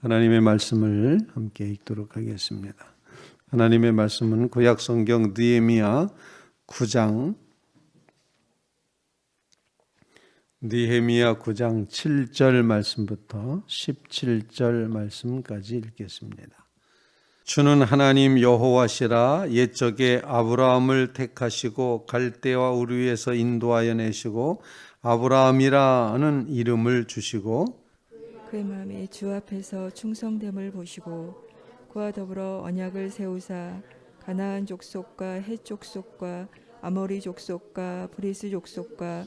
하나님의 말씀을 함께 읽도록 하겠습니다. 하나님의 말씀은 구약 성경 느헤미야 9장 7절 말씀부터 17절 말씀까지 읽겠습니다. 주는 하나님 여호와시라. 옛적에 아브라함을 택하시고 갈대와 우르에서 인도하여 내시고 아브라함이라는 이름을 주시고 그의 마음이 주 앞에서 충성됨을 보시고 그와 더불어 언약을 세우사 가나안 족속과 헷 족속과 아모리 족속과 브리스 족속과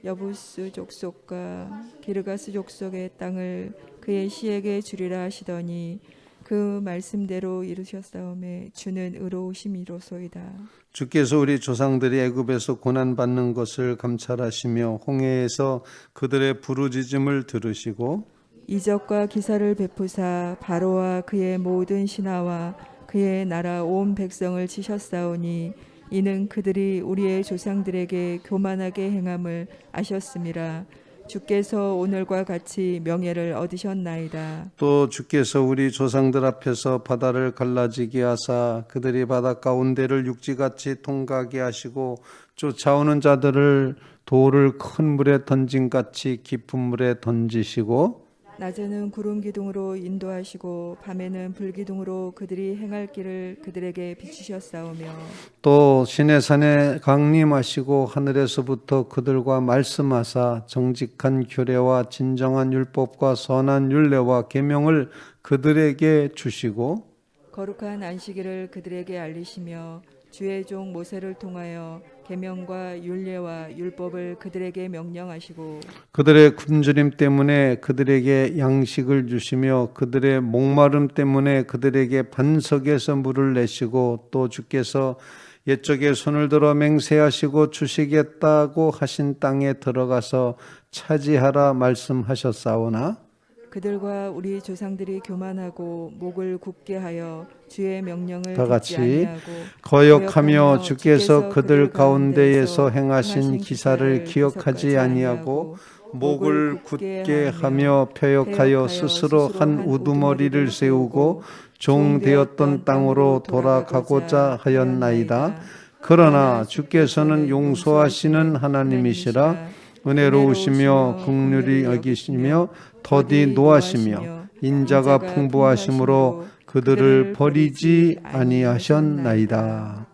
여부스 족속과 기르가스 족속의 땅을 그의 시에게 주리라 하시더니 그 말씀대로 이루셨사오매 주는 의로우심이로소이다. 주께서 우리 조상들이 애굽에서 고난받는 것을 감찰하시며 홍해에서 그들의 부르짖음을 들으시고 이적과 기사를 베푸사 바로와 그의 모든 신하와 그의 나라 온 백성을 치셨사오니 이는 그들이 우리의 조상들에게 교만하게 행함을 아셨음이라. 주께서 오늘과 같이 명예를 얻으셨나이다. 또 주께서 우리 조상들 앞에서 바다를 갈라지게 하사 그들이 바다 가운데를 육지같이 통과하게 하시고 쫓아오는 자들을 돌을 큰 물에 던진같이 깊은 물에 던지시고 낮에는 구름 기둥으로 인도하시고 밤에는 불 기둥으로 그들이 행할 길을 그들에게 비추셨사오며 또 시내산에 강림하시고 하늘에서부터 그들과 말씀하사 정직한 규례와 진정한 율법과 선한 율례와 계명을 그들에게 주시고 거룩한 안식일을 그들에게 알리시며 주의 종 모세를 통하여 계명과 율례와 율법을 그들에게 명령하시고 그들의 굶주림 때문에 그들에게 양식을 주시며 그들의 목마름 때문에 그들에게 반석에서 물을 내시고 또 주께서 옛적에 손을 들어 맹세하시고 주시겠다고 하신 땅에 들어가서 차지하라 말씀하셨사오나 그들과 우리 조상들이 교만하고 목을 굽게 하여 주의 명령을 다 듣지 같이 아니하고 거역하며 주께서 그들 가운데에서 행하신 기사를 기억하지 아니하고 목을 굳게 하며 패역하여 스스로 한 우두머리를 세우고 종 되었던 땅으로 돌아가고자 하였나이다. 그러나 주께서는 용서하시는 하나님이시라. 은혜로우시며 긍휼히 여기시며 더디 노하시며 인자가 풍부하심으로 그들을 버리지 아니하셨나이다.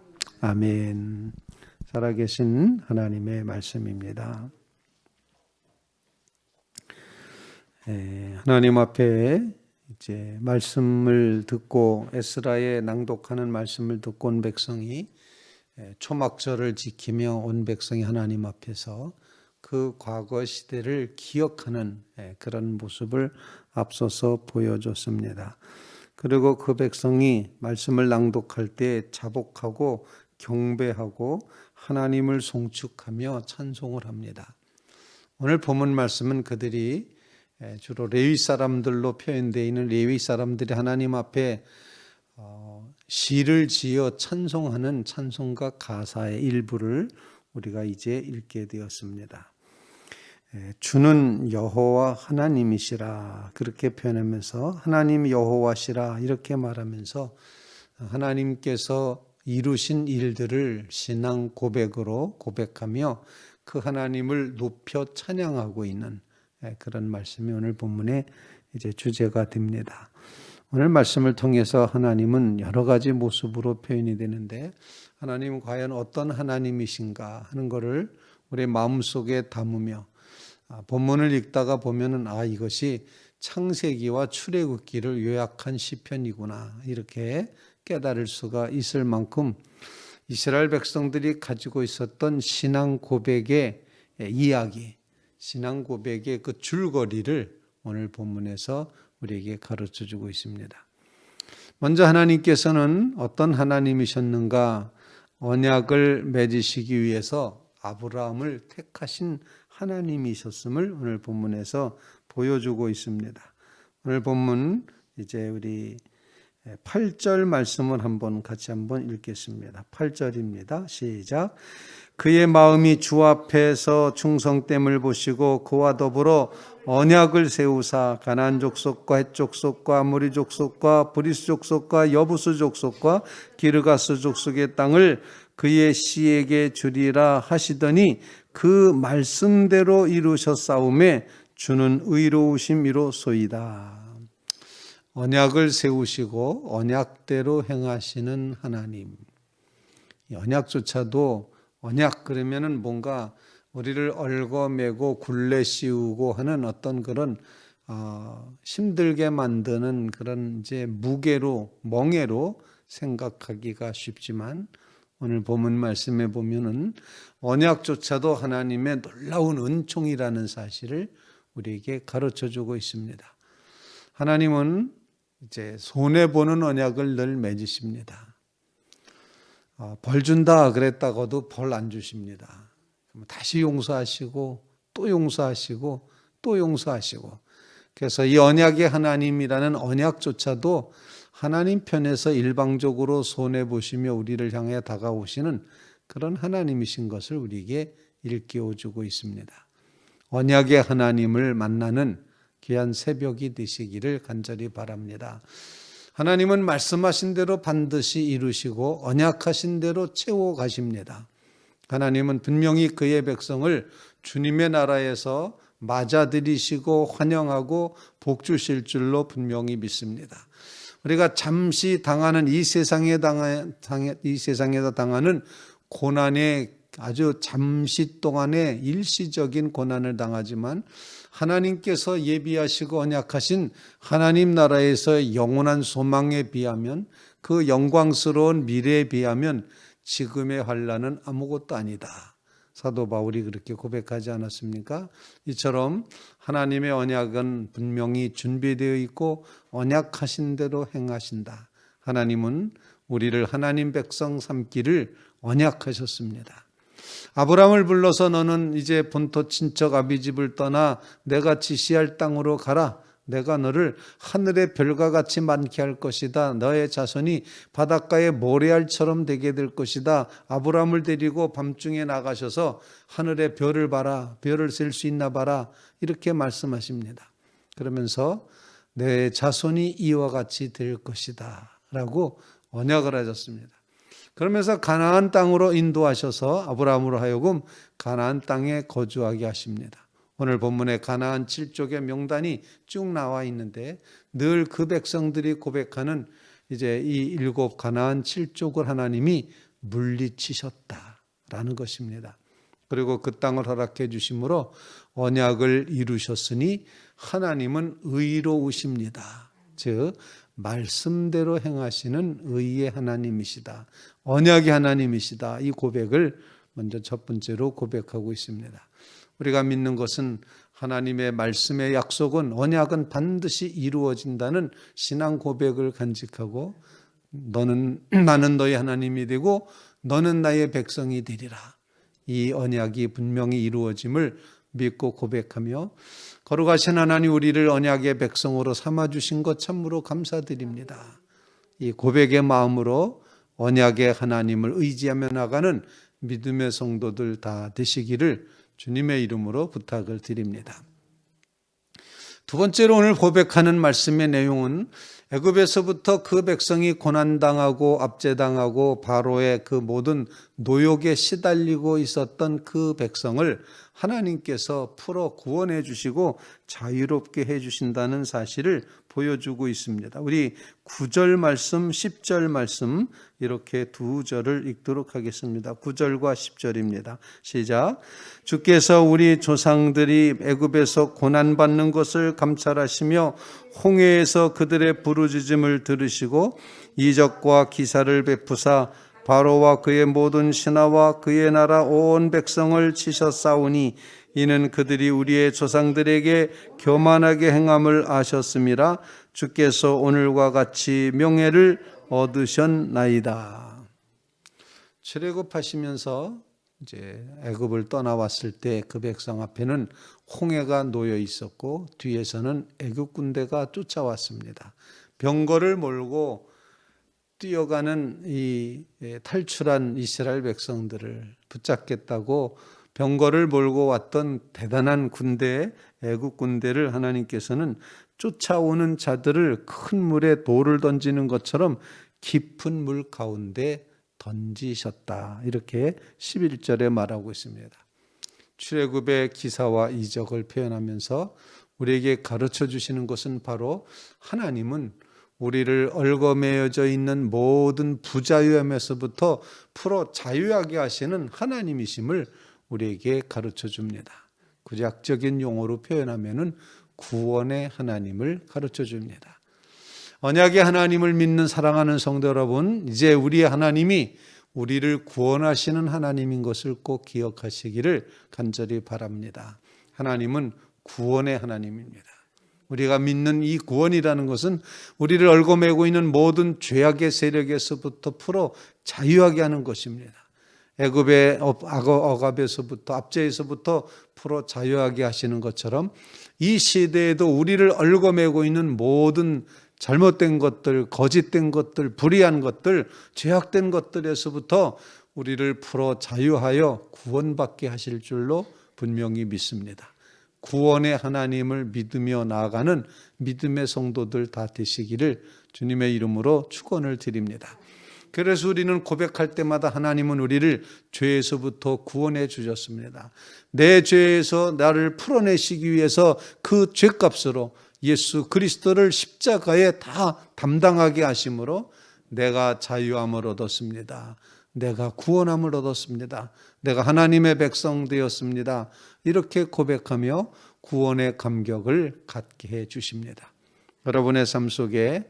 아멘. 살아계신 하나님의 말씀입니다. 하나님 앞에 이제 말씀을 듣고 에스라의 낭독하는 말씀을 듣고 온 백성이 초막절을 지키며 온 백성이 하나님 앞에서 그 과거 시대를 기억하는 그런 모습을 앞서서 보여줬습니다. 그리고 그 백성이 말씀을 낭독할 때 자복하고 경배하고 하나님을 송축하며 찬송을 합니다. 오늘 본문 말씀은 그들이 주로 레위 사람들로 표현되어 있는 레위 사람들이 하나님 앞에 시를 지어 찬송하는 찬송가 가사의 일부를 우리가 이제 읽게 되었습니다. 주는 여호와 하나님이시라 그렇게 표현하면서 하나님 여호와시라 이렇게 말하면서 하나님께서 이루신 일들을 신앙 고백으로 고백하며 그 하나님을 높여 찬양하고 있는 그런 말씀이 오늘 본문의 이제 주제가 됩니다. 오늘 말씀을 통해서 하나님은 여러 가지 모습으로 표현이 되는데 하나님은 과연 어떤 하나님이신가 하는 것을 우리 마음속에 담으며 본문을 읽다가 보면은 이것이 창세기와 출애굽기를 요약한 시편이구나 이렇게 깨달을 수가 있을 만큼 이스라엘 백성들이 가지고 있었던 신앙 고백의 이야기, 신앙 고백의 그 줄거리를 오늘 본문에서 우리에게 가르쳐 주고 있습니다. 먼저 하나님께서는 어떤 하나님이셨는가 언약을 맺으시기 위해서 아브라함을 택하신 하나님이셨음을 오늘 본문에서 보여주고 있습니다. 오늘 본문 이제 우리 8절 말씀을 같이 한번 읽겠습니다. 8절입니다. 시작. 그의 마음이 주 앞에서 충성됨을 보시고 그와 더불어 언약을 세우사 가나안 족속과 헷 족속과 아모리 족속과 브리스 족속과 여부스 족속과 기르가스 족속의 땅을 그의 씨에게 주리라 하시더니 그 말씀대로 이루셨사오매 주는 의로우심이로소이다. 언약을 세우시고 언약대로 행하시는 하나님. 이 언약조차도 언약 그러면은 뭔가 우리를 얽어매고 굴레 씌우고 하는 어떤 그런 힘들게 만드는 그런 이제 무게로 멍해로 생각하기가 쉽지만 오늘 본문 말씀에 보면은 언약조차도 하나님의 놀라운 은총이라는 사실을 우리에게 가르쳐 주고 있습니다. 하나님은 이제 손해 보는 언약을 늘 맺으십니다. 벌 준다 그랬다고도 벌 안 주십니다. 다시 용서하시고 또 용서하시고 또 용서하시고, 그래서 이 언약의 하나님이라는 언약조차도 하나님 편에서 일방적으로 손해 보시며 우리를 향해 다가오시는 그런 하나님이신 것을 우리에게 일깨워 주고 있습니다. 언약의 하나님을 만나는 귀한 새벽이 되시기를 간절히 바랍니다. 하나님은 말씀하신 대로 반드시 이루시고 언약하신 대로 채워 가십니다. 하나님은 분명히 그의 백성을 주님의 나라에서 맞아들이시고 환영하고 복 주실 줄로 분명히 믿습니다. 우리가 잠시 당하는 이 세상에서 당하는 고난에 아주 잠시 동안의 일시적인 고난을 당하지만 하나님께서 예비하시고 언약하신 하나님 나라에서의 영원한 소망에 비하면, 그 영광스러운 미래에 비하면 지금의 환난은 아무것도 아니다. 사도 바울이 그렇게 고백하지 않았습니까? 이처럼 하나님의 언약은 분명히 준비되어 있고 언약하신 대로 행하신다. 하나님은 우리를 하나님 백성 삼기를 언약하셨습니다. 아브라함을 불러서 너는 이제 본토 친척 아비집을 떠나 내가 지시할 땅으로 가라. 내가 너를 하늘의 별과 같이 많게 할 것이다. 너의 자손이 바닷가의 모래알처럼 되게 될 것이다. 아브라함을 데리고 밤중에 나가셔서 하늘의 별을 봐라. 별을 셀 수 있나 봐라. 이렇게 말씀하십니다. 그러면서 내 자손이 이와 같이 될 것이다 라고 언약을 하셨습니다. 그러면서 가나안 땅으로 인도하셔서 아브라함으로 하여금 가나안 땅에 거주하게 하십니다. 오늘 본문에 가나안 7족의 명단이 쭉 나와 있는데 늘 그 백성들이 고백하는 이제 이 7 가나안 7족을 하나님이 물리치셨다라는 것입니다. 그리고 그 땅을 허락해 주심으로 언약을 이루셨으니 하나님은 의로우십니다. 즉 말씀대로 행하시는 의의 하나님이시다. 언약의 하나님이시다. 이 고백을 먼저 첫 번째로 고백하고 있습니다. 우리가 믿는 것은 하나님의 말씀의 약속은, 언약은 반드시 이루어진다는 신앙 고백을 간직하고 나는 너의 하나님이 되고 너는 나의 백성이 되리라. 이 언약이 분명히 이루어짐을 믿고 고백하며 거룩하신 하나님, 우리를 언약의 백성으로 삼아주신 것 참으로 감사드립니다. 이 고백의 마음으로 언약의 하나님을 의지하며 나가는 믿음의 성도들 다 되시기를 주님의 이름으로 부탁을 드립니다. 두 번째로 오늘 고백하는 말씀의 내용은 애굽에서부터 그 백성이 고난당하고 압제당하고 바로의 그 모든 노역에 시달리고 있었던 그 백성을 하나님께서 풀어 구원해 주시고 자유롭게 해 주신다는 사실을 보여주고 있습니다. 우리 9절 말씀, 10절 말씀 이렇게 두 절을 읽도록 하겠습니다. 9절과 10절입니다. 시작. 주께서 우리 조상들이 애굽에서 고난받는 것을 감찰하시며 홍해에서 그들의 부르짖음을 들으시고 이적과 기사를 베푸사 바로와 그의 모든 신하와 그의 나라 온 백성을 치셨사오니 이는 그들이 우리의 조상들에게 교만하게 행함을 아셨음이라. 주께서 오늘과 같이 명예를 얻으셨나이다. 출애굽하시면서 이제 애굽을 떠나왔을 때 그 백성 앞에는 홍해가 놓여 있었고 뒤에서는 애굽 군대가 쫓아왔습니다. 병거를 몰고 뛰어가는 이 탈출한 이스라엘 백성들을 붙잡겠다고 병거를 몰고 왔던 대단한 군대, 애국 군대를 하나님께서는 쫓아오는 자들을 큰 물에 돌을 던지는 것처럼 깊은 물 가운데 던지셨다. 이렇게 11절에 말하고 있습니다. 출애굽의 기사와 이적을 표현하면서 우리에게 가르쳐 주시는 것은 바로 하나님은 우리를 얽어매여져 있는 모든 부자유함에서부터 풀어 자유하게 하시는 하나님이심을 우리에게 가르쳐 줍니다. 구약적인 용어로 표현하면은 구원의 하나님을 가르쳐 줍니다. 언약의 하나님을 믿는 사랑하는 성도 여러분, 이제 우리의 하나님이 우리를 구원하시는 하나님인 것을 꼭 기억하시기를 간절히 바랍니다. 하나님은 구원의 하나님입니다. 우리가 믿는 이 구원이라는 것은 우리를 얽어매고 있는 모든 죄악의 세력에서부터 풀어 자유하게 하는 것입니다. 애굽의 억압에서부터 압제에서부터 풀어 자유하게 하시는 것처럼 이 시대에도 우리를 얽어매고 있는 모든 잘못된 것들, 거짓된 것들, 불의한 것들, 죄악된 것들에서부터 우리를 풀어 자유하여 구원받게 하실 줄로 분명히 믿습니다. 구원의 하나님을 믿으며 나아가는 믿음의 성도들 다 되시기를 주님의 이름으로 축원을 드립니다. 그래서 우리는 고백할 때마다 하나님은 우리를 죄에서부터 구원해 주셨습니다. 내 죄에서 나를 풀어내시기 위해서 그 죄값으로 예수 그리스도를 십자가에 다 담당하게 하심으로 내가 자유함을 얻었습니다. 내가 구원함을 얻었습니다. 내가 하나님의 백성 되었습니다. 이렇게 고백하며 구원의 감격을 갖게 해 주십니다. 여러분의 삶 속에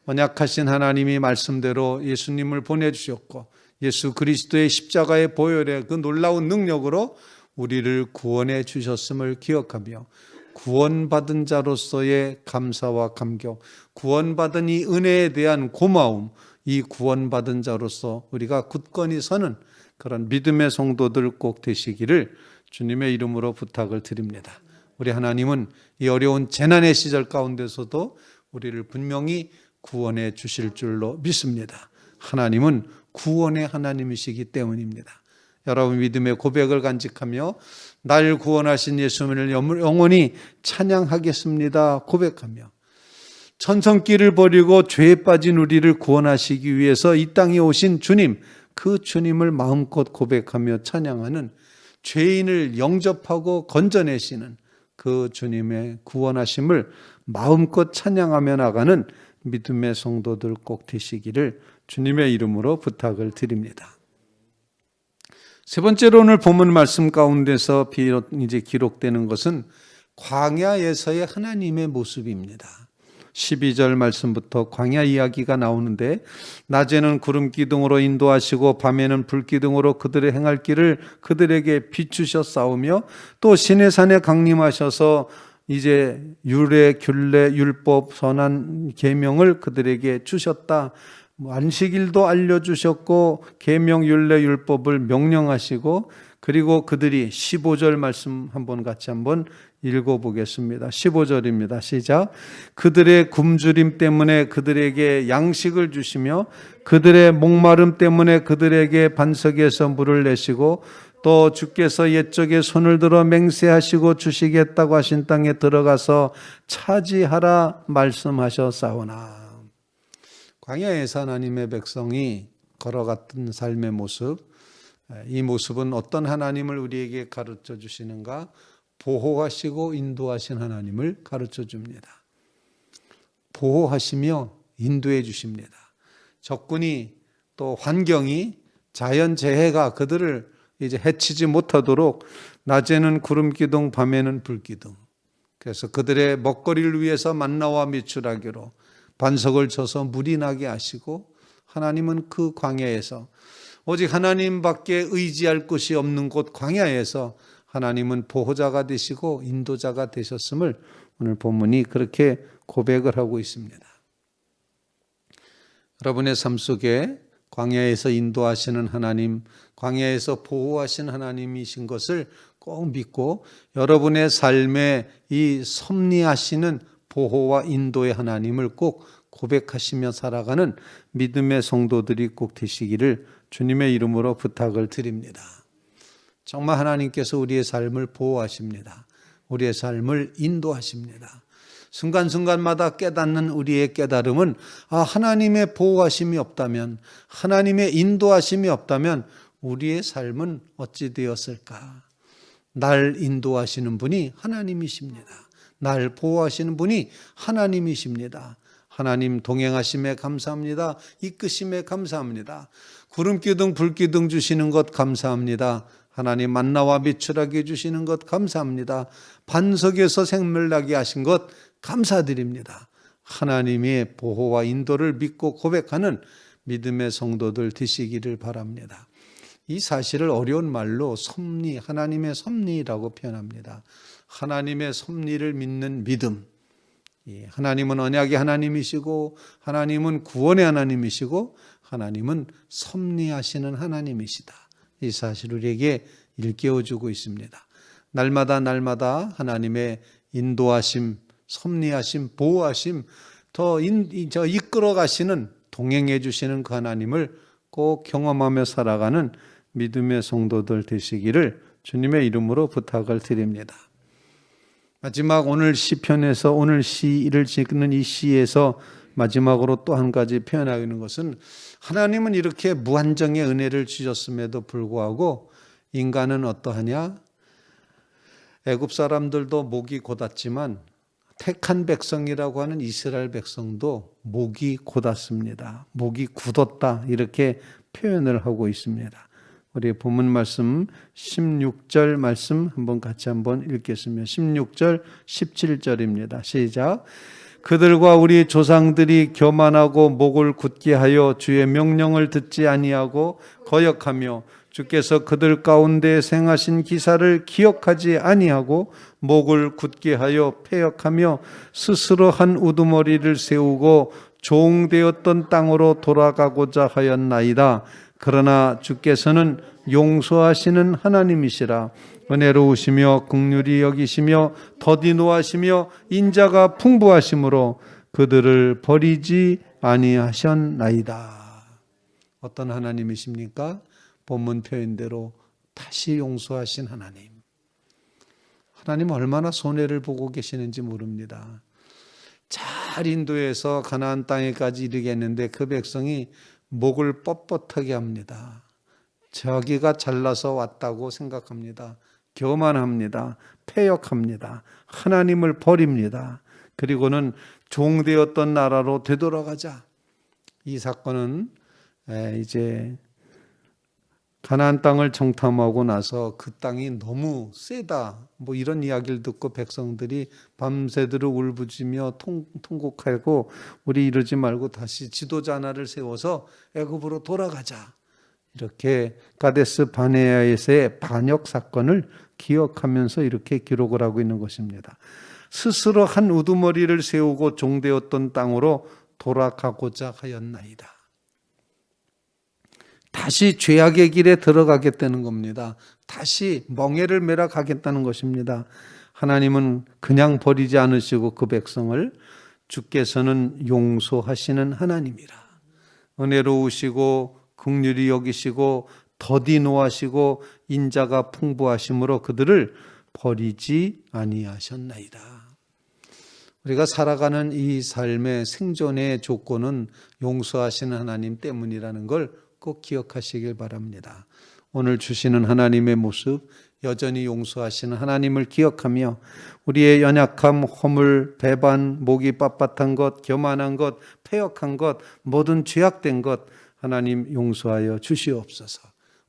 언약하신 하나님이 말씀대로 예수님을 보내주셨고 예수 그리스도의 십자가의 보혈의 그 놀라운 능력으로 우리를 구원해 주셨음을 기억하며 구원받은 자로서의 감사와 감격, 구원받은 이 은혜에 대한 고마움, 이 구원받은 자로서 우리가 굳건히 서는 그런 믿음의 성도들 꼭 되시기를 주님의 이름으로 부탁을 드립니다. 우리 하나님은 이 어려운 재난의 시절 가운데서도 우리를 분명히 구원해 주실 줄로 믿습니다. 하나님은 구원의 하나님이시기 때문입니다. 여러분 믿음의 고백을 간직하며 날 구원하신 예수님을 영원히 찬양하겠습니다 고백하며 천성길을 버리고 죄에 빠진 우리를 구원하시기 위해서 이 땅에 오신 주님, 그 주님을 마음껏 고백하며 찬양하는 죄인을 영접하고 건져내시는 그 주님의 구원하심을 마음껏 찬양하며 나가는 믿음의 성도들 꼭 되시기를 주님의 이름으로 부탁을 드립니다. 세 번째로 오늘 본문 말씀 가운데서 이제 기록되는 것은 광야에서의 하나님의 모습입니다. 12절 말씀부터 광야 이야기가 나오는데 낮에는 구름 기둥으로 인도하시고 밤에는 불 기둥으로 그들의 행할 길을 그들에게 비추셔 싸우며 또 시내산에 강림하셔서 이제 율례, 균례, 율법, 선한 계명을 그들에게 주셨다. 안식일도 알려주셨고 계명, 율례, 율법을 명령하시고 그리고 그들이 15절 말씀 같이 한번 읽어보겠습니다. 15절입니다. 시작. 그들의 굶주림 때문에 그들에게 양식을 주시며 그들의 목마름 때문에 그들에게 반석에서 물을 내시고 또 주께서 옛적에 손을 들어 맹세하시고 주시겠다고 하신 땅에 들어가서 차지하라 말씀하셨사오나. 광야에서 하나님의 백성이 걸어갔던 삶의 모습, 이 모습은 어떤 하나님을 우리에게 가르쳐 주시는가? 보호하시고 인도하신 하나님을 가르쳐 줍니다. 보호하시며 인도해 주십니다. 적군이 또 환경이 자연재해가 그들을 이제 해치지 못하도록 낮에는 구름 기둥, 밤에는 불 기둥. 그래서 그들의 먹거리를 위해서 만나와 미추라기로 반석을 쳐서 물이 나게 하시고 하나님은 그 광야에서 오직 하나님밖에 의지할 곳이 없는 곳 광야에서 하나님은 보호자가 되시고 인도자가 되셨음을 오늘 본문이 그렇게 고백을 하고 있습니다. 여러분의 삶 속에 광야에서 인도하시는 하나님, 광야에서 보호하신 하나님이신 것을 꼭 믿고 여러분의 삶에 이 섭리하시는 보호와 인도의 하나님을 꼭 고백하시며 살아가는 믿음의 성도들이 꼭 되시기를 주님의 이름으로 부탁을 드립니다. 정말 하나님께서 우리의 삶을 보호하십니다. 우리의 삶을 인도하십니다. 순간순간마다 깨닫는 우리의 깨달음은 하나님의 보호하심이 없다면, 하나님의 인도하심이 없다면 우리의 삶은 어찌 되었을까? 날 인도하시는 분이 하나님이십니다. 날 보호하시는 분이 하나님이십니다. 하나님 동행하심에 감사합니다. 이끄심에 감사합니다. 구름기둥 불기둥 주시는 것 감사합니다. 하나님 만나와 미추라기 주시는 것 감사합니다. 반석에서 생물나게 하신 것 감사드립니다. 하나님의 보호와 인도를 믿고 고백하는 믿음의 성도들 되시기를 바랍니다. 이 사실을 어려운 말로 섭리, 하나님의 섭리라고 표현합니다. 하나님의 섭리를 믿는 믿음. 하나님은 언약의 하나님이시고, 하나님은 구원의 하나님이시고, 하나님은 섭리하시는 하나님이시다. 이 사실을 우리에게 일깨워주고 있습니다. 날마다 하나님의 인도하심, 섭리하심, 보호하심, 더 이끌어 가시는, 동행해 주시는 그 하나님을 꼭 경험하며 살아가는 믿음의 성도들 되시기를 주님의 이름으로 부탁을 드립니다. 마지막 오늘 시편에서 오늘 시를 짓는 이 시에서 마지막으로 또 한 가지 표현하고 있는 것은 하나님은 이렇게 무한정의 은혜를 주셨음에도 불구하고 인간은 어떠하냐? 애굽 사람들도 목이 곧았지만 택한 백성이라고 하는 이스라엘 백성도 목이 곧았습니다. 목이 굳었다 이렇게 표현을 하고 있습니다. 우리 본문 말씀 16절 말씀 같이 한번 읽겠습니다. 16절 17절입니다. 시작. 그들과 우리 조상들이 교만하고 목을 굳게 하여 주의 명령을 듣지 아니하고 거역하며 주께서 그들 가운데 행하신 기사를 기억하지 아니하고 목을 굳게 하여 패역하며 스스로 한 우두머리를 세우고 종되었던 땅으로 돌아가고자 하였나이다. 그러나 주께서는 용서하시는 하나님이시라. 은혜로우시며 긍휼히 여기시며 더디 노하시며 인자가 풍부하심으로 그들을 버리지 아니하셨나이다. 어떤 하나님이십니까? 본문 표현대로 다시 용서하신 하나님. 하나님 얼마나 손해를 보고 계시는지 모릅니다. 잘 인도해서 가나안 땅에까지 이르겠는데 그 백성이 목을 뻣뻣하게 합니다. 자기가 잘나서 왔다고 생각합니다. 교만합니다. 패역합니다. 하나님을 버립니다. 그리고는 종되었던 나라로 되돌아가자. 이 사건은 이제 가나안 땅을 정탐하고 나서 그 땅이 너무 세다. 이런 이야기를 듣고 백성들이 밤새도록 울부짖으며 통곡하고 우리 이러지 말고 다시 지도자 하나를 세워서 애굽으로 돌아가자. 이렇게 가데스 바네아에서의 반역 사건을 기억하면서 이렇게 기록을 하고 있는 것입니다. 스스로 한 우두머리를 세우고 종되었던 땅으로 돌아가고자 하였나이다. 다시 죄악의 길에 들어가겠다는 겁니다. 다시 멍에를 매라 가겠다는 것입니다. 하나님은 그냥 버리지 않으시고 그 백성을 주께서는 용서하시는 하나님이라. 은혜로우시고 긍휼히 여기시고 더디 노하시고 인자가 풍부하심으로 그들을 버리지 아니하셨나이다. 우리가 살아가는 이 삶의 생존의 조건은 용서하시는 하나님 때문이라는 걸 꼭 기억하시길 바랍니다. 오늘 주시는 하나님의 모습, 여전히 용서하시는 하나님을 기억하며 우리의 연약함, 허물, 배반, 목이 빳빳한 것, 교만한 것, 패역한 것, 모든 죄악된 것 하나님 용서하여 주시옵소서.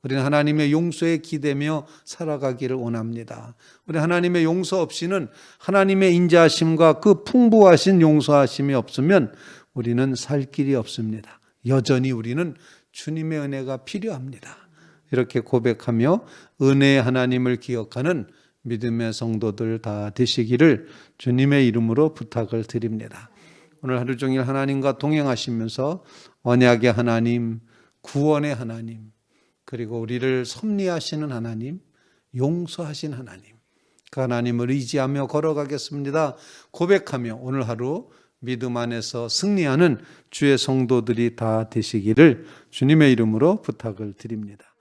우리는 하나님의 용서에 기대며 살아가기를 원합니다. 우리 하나님의 용서 없이는 하나님의 인자하심과 그 풍부하신 용서하심이 없으면 우리는 살 길이 없습니다. 여전히 우리는 주님의 은혜가 필요합니다. 이렇게 고백하며 은혜의 하나님을 기억하는 믿음의 성도들 다 되시기를 주님의 이름으로 부탁을 드립니다. 오늘 하루 종일 하나님과 동행하시면서 언약의 하나님, 구원의 하나님, 그리고 우리를 섭리하시는 하나님, 용서하신 하나님, 그 하나님을 의지하며 걸어가겠습니다. 고백하며 오늘 하루 믿음 안에서 승리하는 주의 성도들이 다 되시기를 주님의 이름으로 부탁을 드립니다.